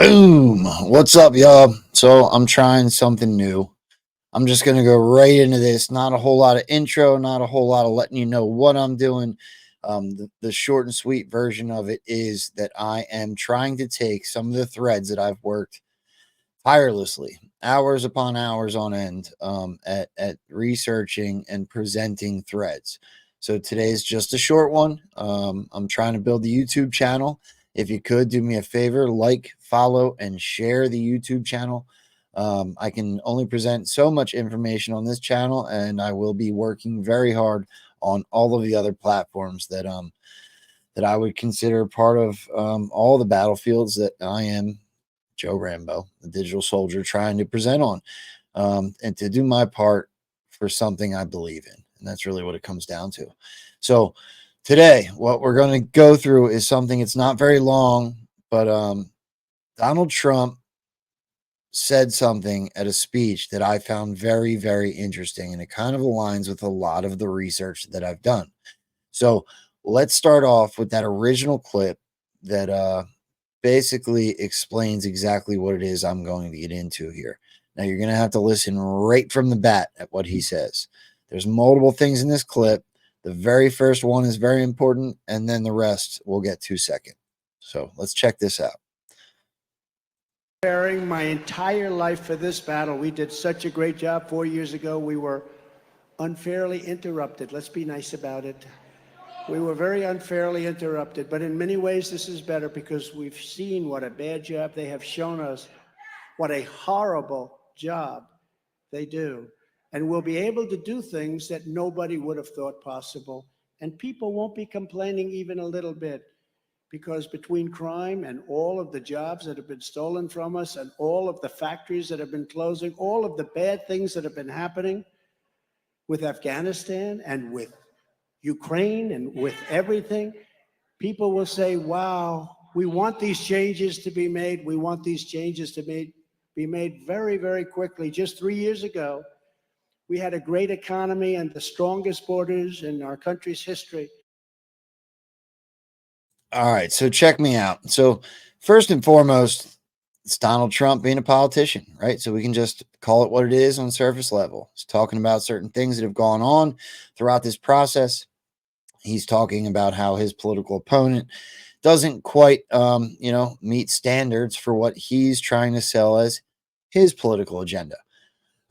Boom. What's up, y'all? So I'm trying something new. I'm just going to go right into this. Not a whole lot of intro, not a whole lot of letting you know what I'm doing. The short and sweet version of it is that I am trying to take some of the threads that I've worked tirelessly, hours upon hours on end, at researching and presenting threads. So today's just a short one. I'm trying to build the YouTube channel. If you could do me a favor, like, follow, and share the YouTube channel. I can only present so much information on this channel, and I will be working very hard on all of the other platforms that I would consider part of all the battlefields that I am Joe Rambo, the digital soldier, trying to present on, and to do my part for something I believe in. And that's really what it comes down to. So today, what we're going to go through is something, it's not very long, but Donald Trump said something at a speech that I found very, very interesting. And it kind of aligns with a lot of the research that I've done. So let's start off with that original clip that basically explains exactly what it is I'm going to get into here. Now, you're going to have to listen right from the bat at what he says. There's multiple things in this clip. The very first one is very important, and then the rest we'll get to second. So let's check this out. Preparing my entire life for this battle. We did such a great job 4 years ago. We were unfairly interrupted. Let's be nice about it. We were very unfairly interrupted, but in many ways this is better because we've seen what a bad job they have shown us, what a horrible job they do. And we'll be able to do things that nobody would have thought possible. And people won't be complaining even a little bit, because between crime and all of the jobs that have been stolen from us and all of the factories that have been closing, all of the bad things that have been happening with Afghanistan and with Ukraine and with everything, people will say, wow, we want these changes to be made. We want these changes to be made very, very quickly. Just 3 years ago, we had a great economy and the strongest borders in our country's history. All right, so check me out. So first and foremost, it's Donald Trump being a politician, right? So we can just call it what it is on surface level. He's talking about certain things that have gone on throughout this process. He's talking about how his political opponent doesn't quite, meet standards for what he's trying to sell as his political agenda.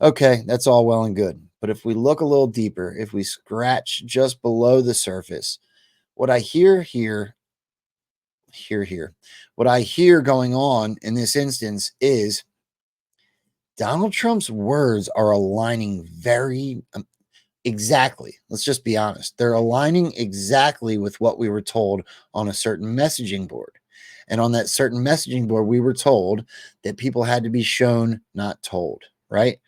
Okay, that's all well and good. But if we look a little deeper, if we scratch just below the surface, what I hear, what I hear going on in this instance is Donald Trump's words are aligning very exactly. Let's just be honest. They're aligning exactly with what we were told on a certain messaging board. And on that certain messaging board, we were told that people had to be shown, not told, right?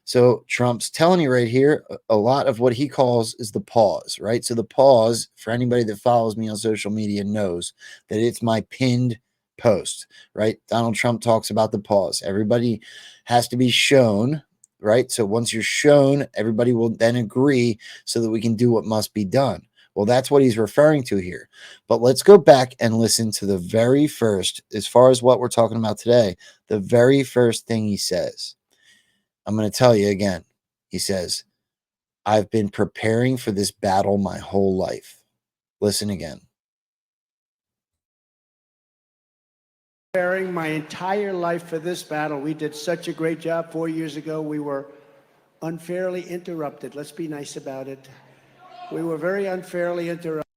So Trump's telling you right here a lot of what he calls is the pause, right? So the pause, for anybody that follows me on social media, knows that it's my pinned post, right? Donald Trump talks about the pause. Everybody has to be shown, right? So once you're shown, everybody will then agree so that we can do what must be done. Well, that's what he's referring to here. But let's go back and listen to the very first, as far as what we're talking about today, the very first thing he says. I'm going to tell you again. He says, I've been preparing for this battle my whole life. Listen again. Preparing my entire life for this battle. We did such a great job 4 years ago. We were unfairly interrupted. Let's be nice about it. We were very unfairly interrupted.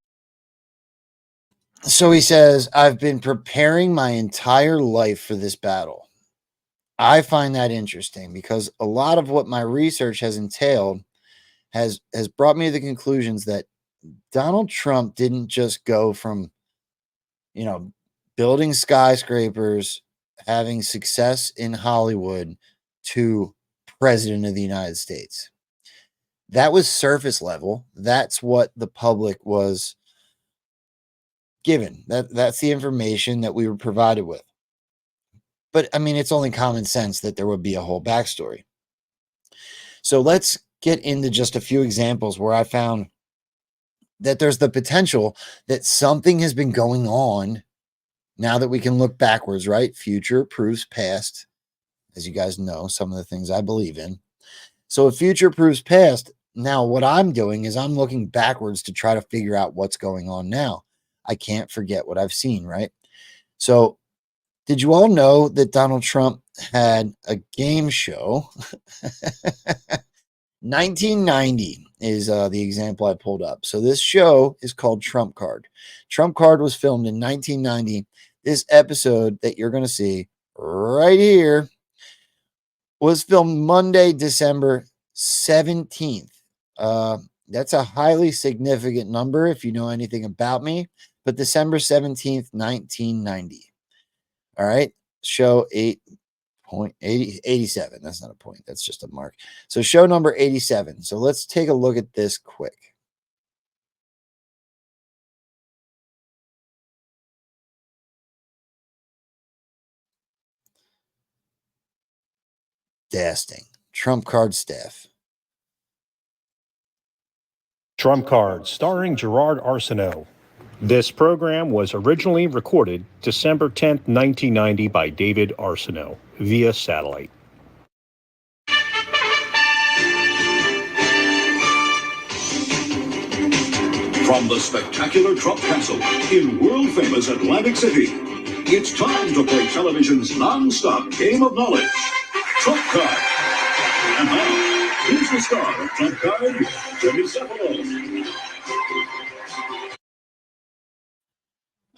So he says, I've been preparing my entire life for this battle. I find that interesting because a lot of what my research has entailed has brought me to the conclusions that Donald Trump didn't just go from, building skyscrapers, having success in Hollywood to president of the United States. That was surface level. That's what the public was given. That's the information that we were provided with. But I mean, it's only common sense that there would be a whole backstory. So let's get into just a few examples where I found that there's the potential that something has been going on now that we can look backwards, right? Future proves past, as you guys know, some of the things I believe in. So if future proves past, now what I'm doing is I'm looking backwards to try to figure out what's going on now. I can't forget what I've seen, right? So did you all know that Donald Trump had a game show? 1990 is the example I pulled up. So this show is called Trump Card. Trump Card was filmed in 1990. This episode that you're going to see right here was filmed Monday, December 17th. That's a highly significant number if you know anything about me, but December 17th, 1990. All right. Show 8.87. That's not a point. That's just a mark. So show number 87. So let's take a look at this quick. Dasting. Trump Card staff. Trump Card, starring Gerard Arsenault. This program was originally recorded December 10th, 1990 by David Arsenault via satellite. From the spectacular Trump Castle in world-famous Atlantic City, it's time to play television's non-stop game of knowledge, Trump Card. And now, here's the star of Trump Card, Jimmy Cephalo.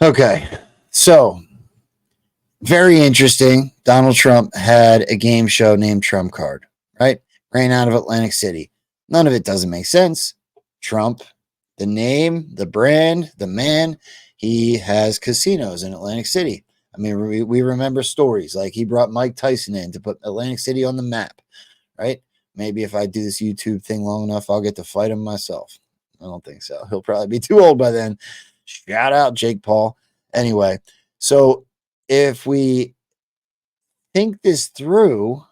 Okay, so very interesting. Donald Trump had a game show named Trump Card, right? Ran out of Atlantic City. None of it doesn't make sense. Trump, the name, the brand, the man, he has casinos in Atlantic City. I mean, we remember stories like he brought Mike Tyson in to put Atlantic City on the map, right? Maybe if I do this YouTube thing long enough, I'll get to fight him myself. I don't think so. He'll probably be too old by then. Shout out Jake Paul. Anyway, so if we think this through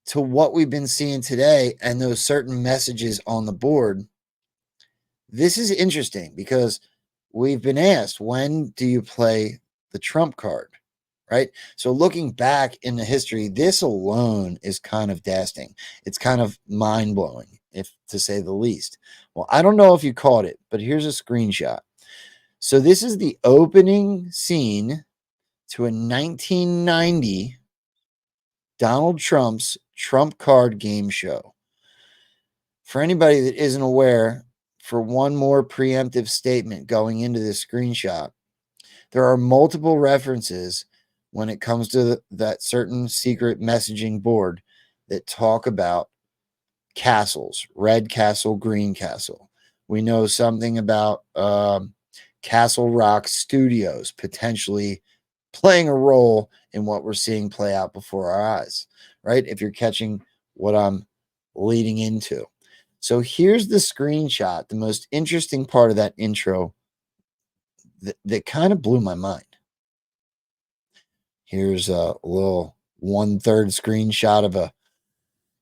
to what we've been seeing today and those certain messages on the board, this is interesting because we've been asked, when do you play the Trump card, right? So looking back in the history, this alone is kind of dasting. It's kind of mind-blowing, if to say the least. Well, I don't know if you caught it, but here's a screenshot. So this is the opening scene to a 1990 Donald Trump's Trump Card game show. For anybody that isn't aware, for one more preemptive statement going into this screenshot, there are multiple references when it comes to that certain secret messaging board that talk about castles, red castle, green castle. We know something about Castle Rock Studios potentially playing a role in what we're seeing play out before our eyes, right? If you're catching what I'm leading into. So here's the screenshot, the most interesting part of that intro that kind of blew my mind. Here's a little 1/3 screenshot of a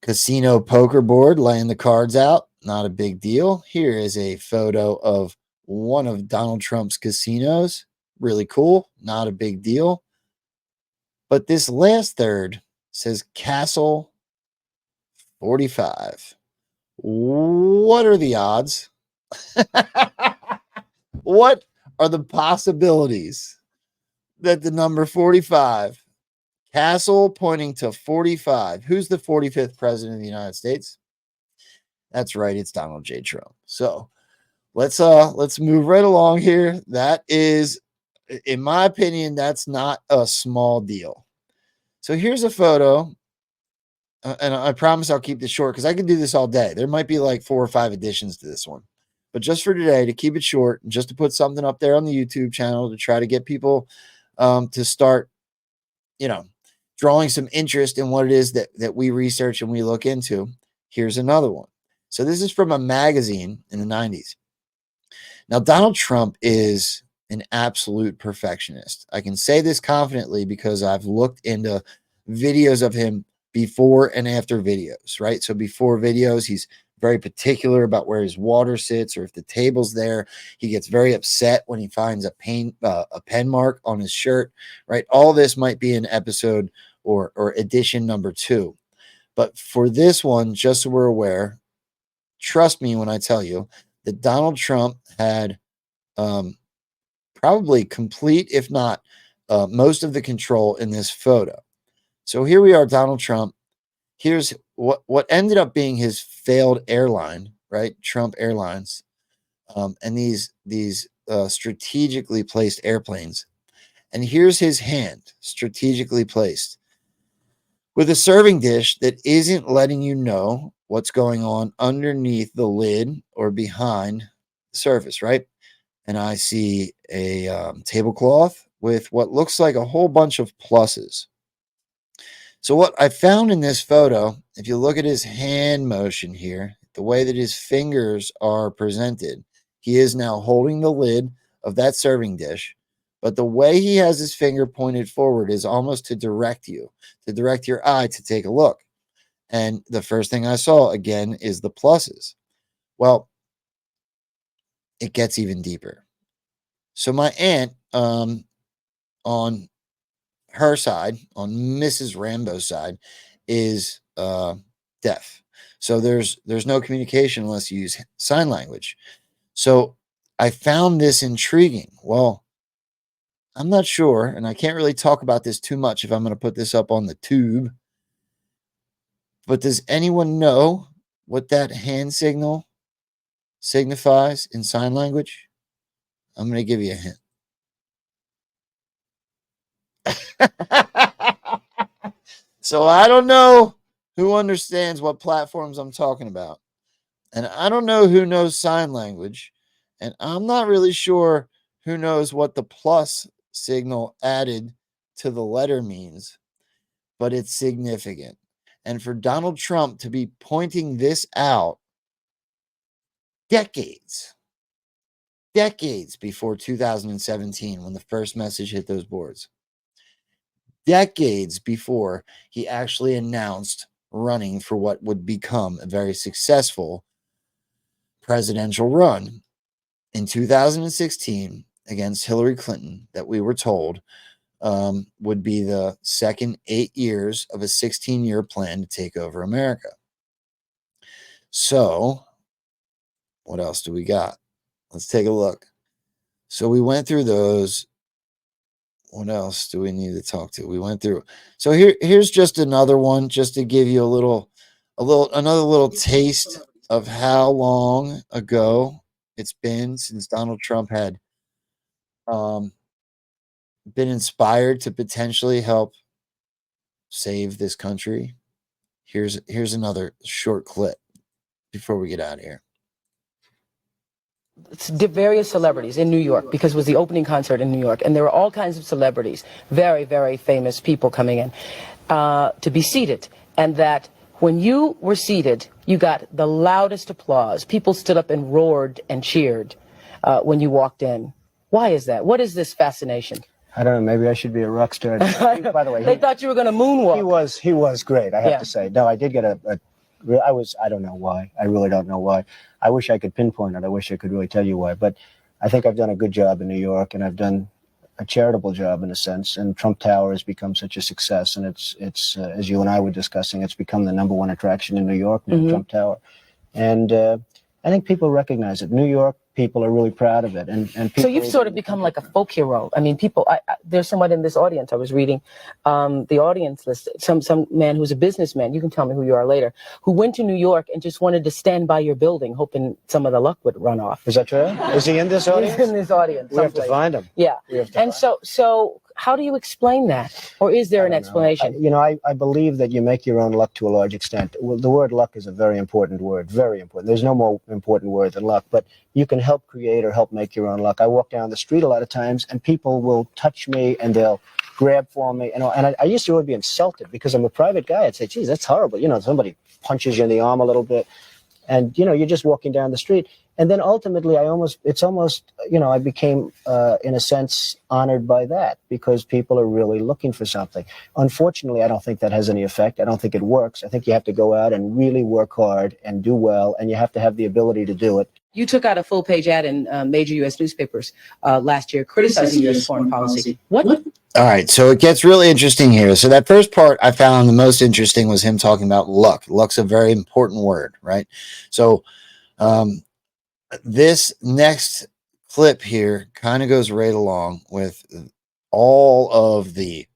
casino poker board laying the cards out. Not a big deal. Here is a photo of one of Donald Trump's casinos. Really cool. Not a big deal. But this last third says Castle 45. What are the odds? What are the possibilities that the number 45, Castle pointing to 45, who's the 45th president of the United States? That's right, it's Donald J. Trump. So let's move right along here. That is, in my opinion, that's not a small deal. So here's a photo, and I promise I'll keep this short because I can do this all day. There might be like 4 or 5 additions to this one. But just for today, to keep it short, just to put something up there on the YouTube channel to try to get people to start, drawing some interest in what it is that we research and we look into. Here's another one. So this is from a magazine in the 90s. Now, Donald Trump is an absolute perfectionist. I can say this confidently because I've looked into videos of him before and after videos, right? So before videos, he's very particular about where his water sits or if the table's there. He gets very upset when he finds a pen mark on his shirt, right? All this might be an episode or edition number 2. But for this one, just so we're aware, trust me when I tell you that Donald Trump had probably complete, if not most of the control in this photo. So here we are, Donald Trump. Here's what ended up being his failed airline, right? Trump Airlines, and these strategically placed airplanes. And here's his hand, strategically placed, with a serving dish that isn't letting you know what's going on underneath the lid or behind the surface, right? And I see a tablecloth with what looks like a whole bunch of pluses. So what I found in this photo, if you look at his hand motion here, the way that his fingers are presented, he is now holding the lid of that serving dish, but the way he has his finger pointed forward is almost to direct your eye to take a look. And the first thing I saw, again, is the pluses. Well, it gets even deeper. So my aunt, on her side, on Mrs. Rambo's side, is deaf. So there's no communication unless you use sign language. So I found this intriguing. Well, I'm not sure, and I can't really talk about this too much if I'm going to put this up on the tube. But does anyone know what that hand signal signifies in sign language? I'm going to give you a hint. So I don't know who understands what platforms I'm talking about. And I don't know who knows sign language. And I'm not really sure who knows what the plus signal added to the letter means. But it's significant. And for Donald Trump to be pointing this out decades before 2017, when the first message hit those boards, decades before he actually announced running for what would become a very successful presidential run in 2016 against Hillary Clinton, that we were told would be the second 8 years of a 16-year plan to take over America. So what else do we got? Let's take a look. So we went through those. What else do we need to talk to? We went through. So here's just another one, just to give you another little taste of how long ago it's been since Donald Trump had been inspired to potentially help save this country. Here's another short clip before we get out of here. Various celebrities in New York, because it was the opening concert in New York, and there were all kinds of celebrities, very, very famous people coming in to be seated, and that when you were seated, you got the loudest applause. People stood up and roared and cheered when you walked in. Why is that? What is this fascination? I don't know. Maybe I should be a rock star. By the way, they thought you were going to moonwalk. He was great. I have to say. No, I did get I don't know why. I really don't know why. I wish I could pinpoint it. I wish I could really tell you why. But I think I've done a good job in New York, and I've done a charitable job in a sense. And Trump Tower has become such a success. And it's as you and I were discussing, it's become the #1 attraction in New York, Trump Tower. And I think people recognize it. New York people are really proud of it. And people, so you've sort of become like a folk hero. I mean, people, there's someone in this audience, I was reading the audience list, some man who's a businessman, you can tell me who you are later, who went to New York and just wanted to stand by your building, hoping some of the luck would run off. Is that true? Is he in this audience? He's in this audience. We have to find him. Yeah. And so how do you explain that? Or is there an explanation? I believe that you make your own luck to a large extent. Well, the word luck is a very important word, very important. There's no more important word than luck, but you can help create or help make your own luck. I walk down the street a lot of times and people will touch me and they'll grab for me. And I used to really be insulted because I'm a private guy. I'd say, geez, that's horrible. Somebody punches you in the arm a little bit and, you're just walking down the street. And then ultimately, it's almost, I became, in a sense, honored by that because people are really looking for something. Unfortunately, I don't think that has any effect. I don't think it works. I think you have to go out and really work hard and do well, and you have to have the ability to do it. You took out a full-page ad in major U.S. newspapers last year criticizing U.S. foreign policy. What? All right, so it gets really interesting here. So that first part I found the most interesting was him talking about luck. Luck's a very important word, right? So this next clip here kind of goes right along with all of the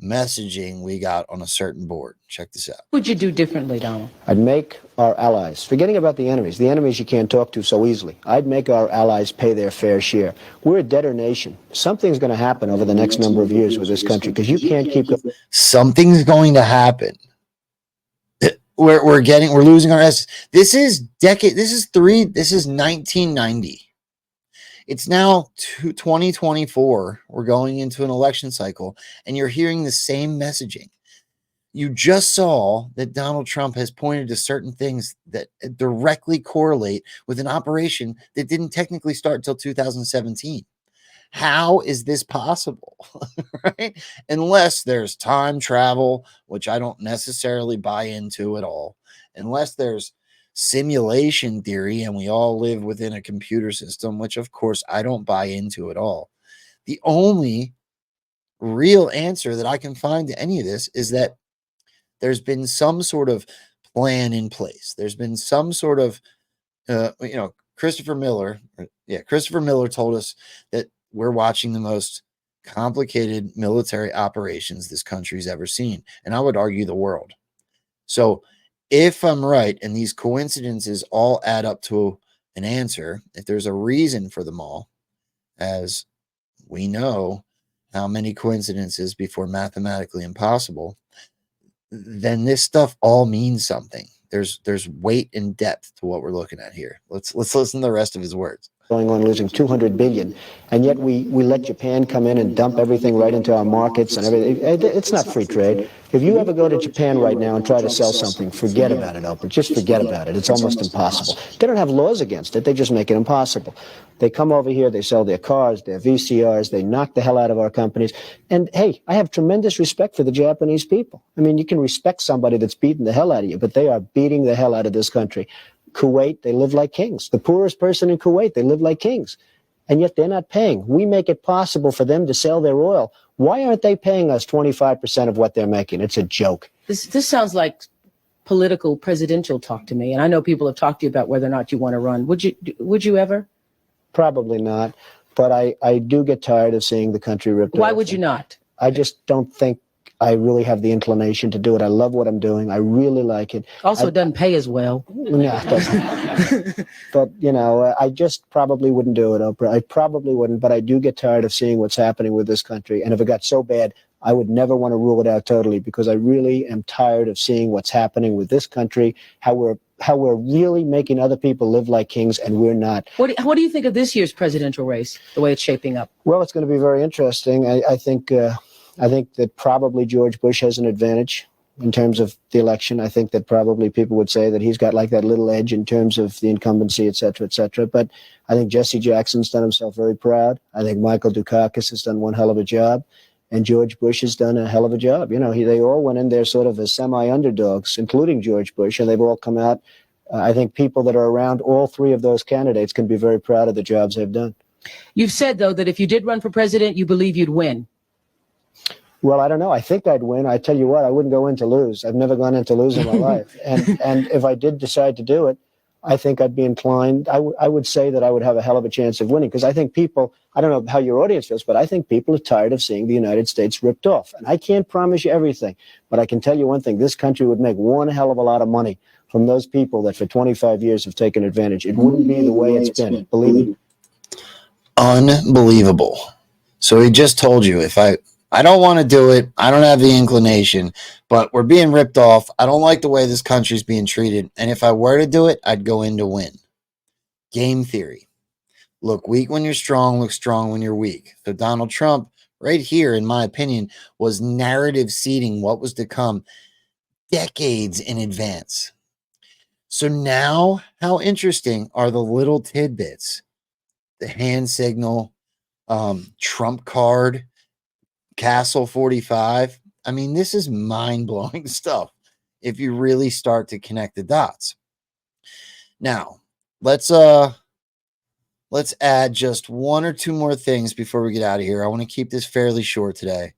messaging we got on a certain board. Check this out. What would you do differently, Donald? I'd make our allies, forgetting about the enemies you can't talk to so easily. I'd make our allies pay their fair share. We're a debtor nation. Something's going to happen over the next number of years with this country because you can't keep going. Something's going to happen. We're losing our essence. This is 1990. It's now 2024. We're going into an election cycle, and you're hearing the same messaging. You just saw that Donald Trump has pointed to certain things that directly correlate with an operation that didn't technically start until 2017. How is this possible? Right? Unless there's time travel, which I don't necessarily buy into at all. Unless there's simulation theory and we all live within a computer system, which of course I don't buy into at all. The only real answer that I can find to any of this is that there's been some sort of plan in place. There's been some sort of, Christopher Miller told us that we're watching the most complicated military operations this country's ever seen. And I would argue the world. So if I'm right, and these coincidences all add up to an answer, if there's a reason for them all, as we know how many coincidences before mathematically impossible, then this stuff all means something. There's weight and depth to what we're looking at here. Let's listen to the rest of his words. Going on losing $200 billion, and yet we let Japan come in and dump everything right into our markets and everything. It's not free trade. If you ever go to Japan right now and try to sell something, forget about it, Oprah. Just forget about it. It's almost impossible. They don't have laws against it. They just make it impossible. They come over here, they sell their cars, their VCRs, they knock the hell out of our companies. And hey, I have tremendous respect for the Japanese people. I mean, you can respect somebody that's beating the hell out of you, but they are beating the hell out of this country. Kuwait, they live like kings. The poorest person in Kuwait, they live like kings. And yet they're not paying. We make it possible for them to sell their oil. Why aren't they paying us 25% of what they're making? It's a joke. This sounds like political presidential talk to me. And I know people have talked to you about whether or not you want to run. Would you ever? Probably not. But I do get tired of seeing the country ripped off. Why would you not? I just don't think I really have the inclination to do it. I love what I'm doing. I really like it. Also, it doesn't pay as well. No, it doesn't. But, I just probably wouldn't do it, Oprah. I probably wouldn't, but I do get tired of seeing what's happening with this country. And if it got so bad, I would never want to rule it out totally because I really am tired of seeing what's happening with this country, how we're really making other people live like kings and we're not. What do you think of this year's presidential race, the way it's shaping up? Well, it's going to be very interesting. I think that probably George Bush has an advantage in terms of the election. I think that probably people would say that he's got like that little edge in terms of the incumbency, et cetera, et cetera. But I think Jesse Jackson's done himself very proud. I think Michael Dukakis has done one hell of a job. And George Bush has done a hell of a job. They all went in there sort of as semi-underdogs, including George Bush, and they've all come out. I think people that are around all three of those candidates can be very proud of the jobs they've done. You've said, though, that if you did run for president, you believe you'd win. Well, I don't know. I think I'd win. I tell you what, I wouldn't go in to lose. I've never gone in to lose in my life. And if I did decide to do it, I think I'd be inclined. I would say that I would have a hell of a chance of winning because I think people, I don't know how your audience feels, but I think people are tired of seeing the United States ripped off. And I can't promise you everything, but I can tell you one thing. This country would make one hell of a lot of money from those people that for 25 years have taken advantage. It wouldn't be the way it's been. Believe me. Unbelievable. So he just told you I don't want to do it. I don't have the inclination, but we're being ripped off. I don't like the way this country's being treated. And if I were to do it, I'd go in to win. Game theory. Look weak when you're strong, look strong when you're weak. So Donald Trump, right here, in my opinion, was narrative seeding what was to come decades in advance. So now, how interesting are the little tidbits? The hand signal, Trump card, Castle 45. I mean, this is mind-blowing stuff if you really start to connect the dots. Now, let's add just one or two more things before we get out of here. I want to keep this fairly short today.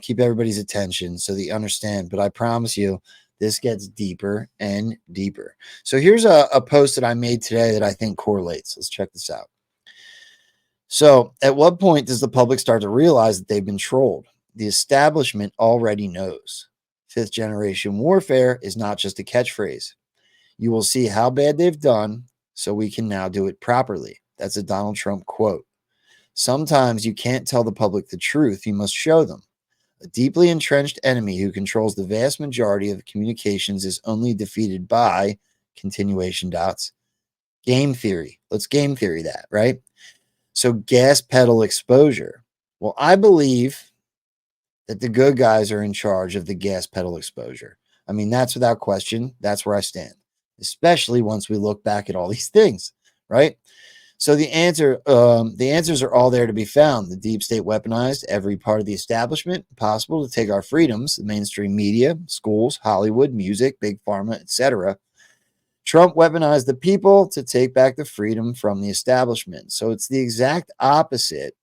Keep everybody's attention so that you understand, but I promise you this gets deeper and deeper. So here's a post that I made today that I think correlates. Let's check this out. So at what point does the public start to realize that they've been trolled? The establishment already knows. Fifth generation warfare is not just a catchphrase. You will see how bad they've done, so we can now do it properly. That's a Donald Trump quote. Sometimes you can't tell the public the truth. You must show them. A deeply entrenched enemy who controls the vast majority of communications is only defeated by continuation dots. Game theory. Let's game theory that, right? So gas pedal exposure. Well, I believe that the good guys are in charge of the gas pedal exposure. I mean, that's without question. That's where I stand, especially once we look back at all these things, right? So the answers are all there to be found. The deep state weaponized every part of the establishment possible to take our freedoms, the mainstream media, schools, Hollywood, music, big pharma, etc. Trump weaponized the people to take back the freedom from the establishment. So it's the exact opposite.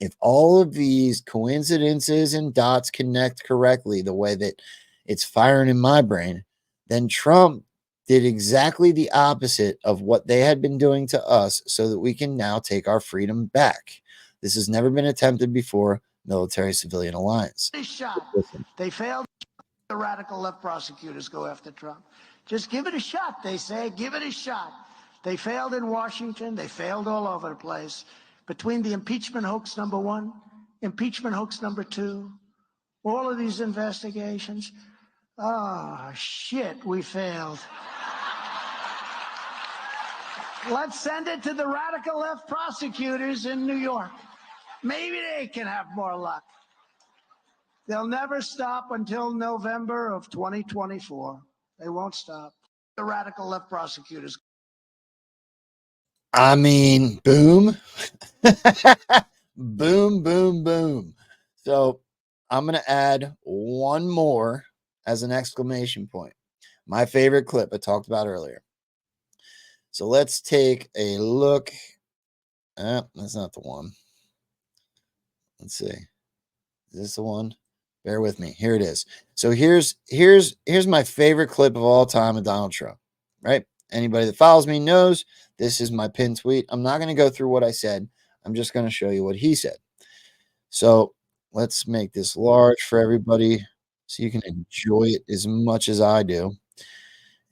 If all of these coincidences and dots connect correctly the way that it's firing in my brain, then Trump did exactly the opposite of what they had been doing to us so that we can now take our freedom back. This has never been attempted before, military-civilian alliance. Shot. They failed. The radical left prosecutors go after Trump. Just give it a shot, they say. Give it a shot. They failed in Washington. They failed all over the place. Between the impeachment hoax number 1, impeachment hoax number 2, all of these investigations. Oh, shit, we failed. Let's send it to the radical left prosecutors in New York. Maybe they can have more luck. They'll never stop until November of 2024. They won't stop. The radical left prosecutors. I mean, boom. Boom, boom, boom. So I'm going to add one more as an exclamation point. My favorite clip I talked about earlier. So let's take a look. That's not the one. Let's see. Is this the one? Bear with me. Here it is. So here's my favorite clip of all time of Donald Trump, right? Anybody that follows me knows this is my pinned tweet. I'm not going to go through what I said. I'm just going to show you what he said. So let's make this large for everybody so you can enjoy it as much as I do.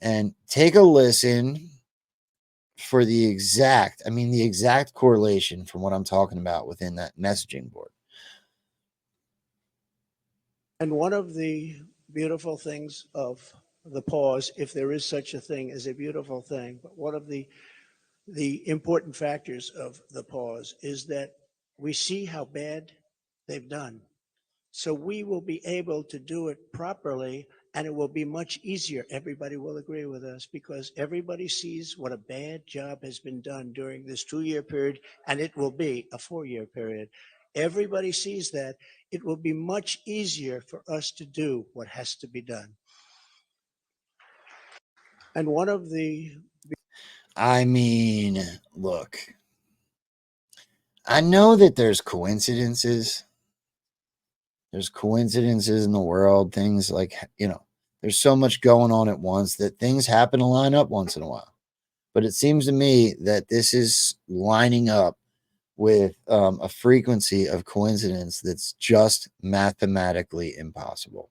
And take a listen for the exact correlation from what I'm talking about within that messaging board. And one of the beautiful things of the pause, if there is such a thing as a beautiful thing, but one of the important factors of the pause is that we see how bad they've done. So we will be able to do it properly, and it will be much easier. Everybody will agree with us because everybody sees what a bad job has been done during this 2-year period, and it will be a 4-year period. Everybody sees that. It will be much easier for us to do what has to be done. And one of the... I mean, look, I know that there's coincidences. There's coincidences in the world, things like, there's so much going on at once that things happen to line up once in a while. But it seems to me that this is lining up with a frequency of coincidence that's just mathematically impossible.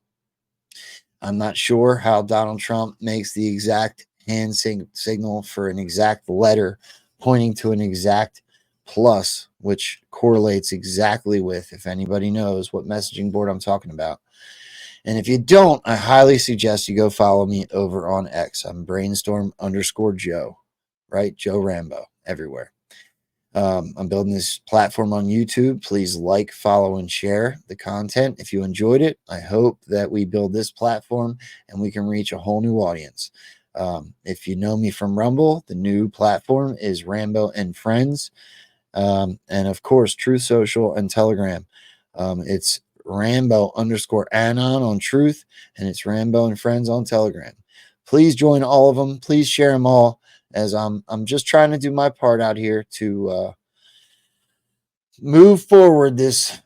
I'm not sure how Donald Trump makes the exact hand signal for an exact letter pointing to an exact plus, which correlates exactly with, if anybody knows what messaging board I'm talking about. And if you don't, I highly suggest you go follow me over on X. I'm brainstorm_Joe, right? Joe Rambo everywhere. I'm building this platform on YouTube. Please like, follow, and share the content. If you enjoyed it, I hope that we build this platform and we can reach a whole new audience. If you know me from Rumble, the new platform is Rambo and Friends. And of course, Truth Social and Telegram. It's Rambo_Anon on Truth, and it's Rambo and Friends on Telegram. Please join all of them. Please share them all, as I'm just trying to do my part out here to move forward this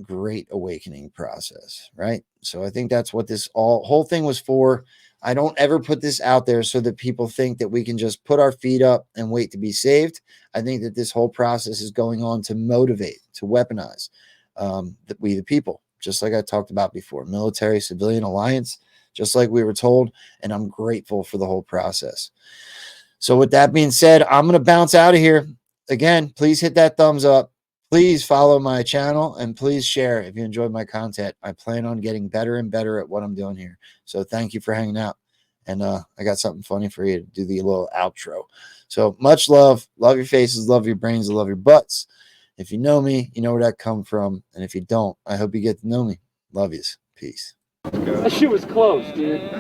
great awakening process, right? So I think that's what this whole thing was for. I don't ever put this out there so that people think that we can just put our feet up and wait to be saved. I think that this whole process is going on to motivate, to weaponize we the people, just like I talked about before, military civilian alliance, just like we were told. And I'm grateful for the whole process. So with that being said, I'm going to bounce out of here. Again, please hit that thumbs up. Please follow my channel and please share if you enjoyed my content. I plan on getting better and better at what I'm doing here. So thank you for hanging out. And I got something funny for you to do the little outro. So much love. Love your faces. Love your brains. Love your butts. If you know me, you know where that come from. And if you don't, I hope you get to know me. Love yous. Peace. That shit was close, dude.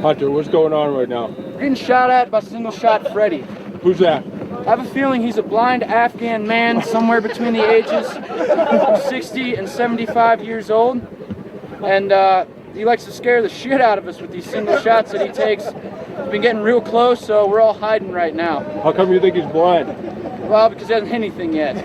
Hunter, what's going on right now? We're getting shot at by Single Shot Freddy. Who's that? I have a feeling he's a blind Afghan man somewhere between the ages of 60 and 75 years old. And he likes to scare the shit out of us with these single shots that he takes. He's been getting real close, so we're all hiding right now. How come you think he's blind? Well, because he hasn't hit anything yet.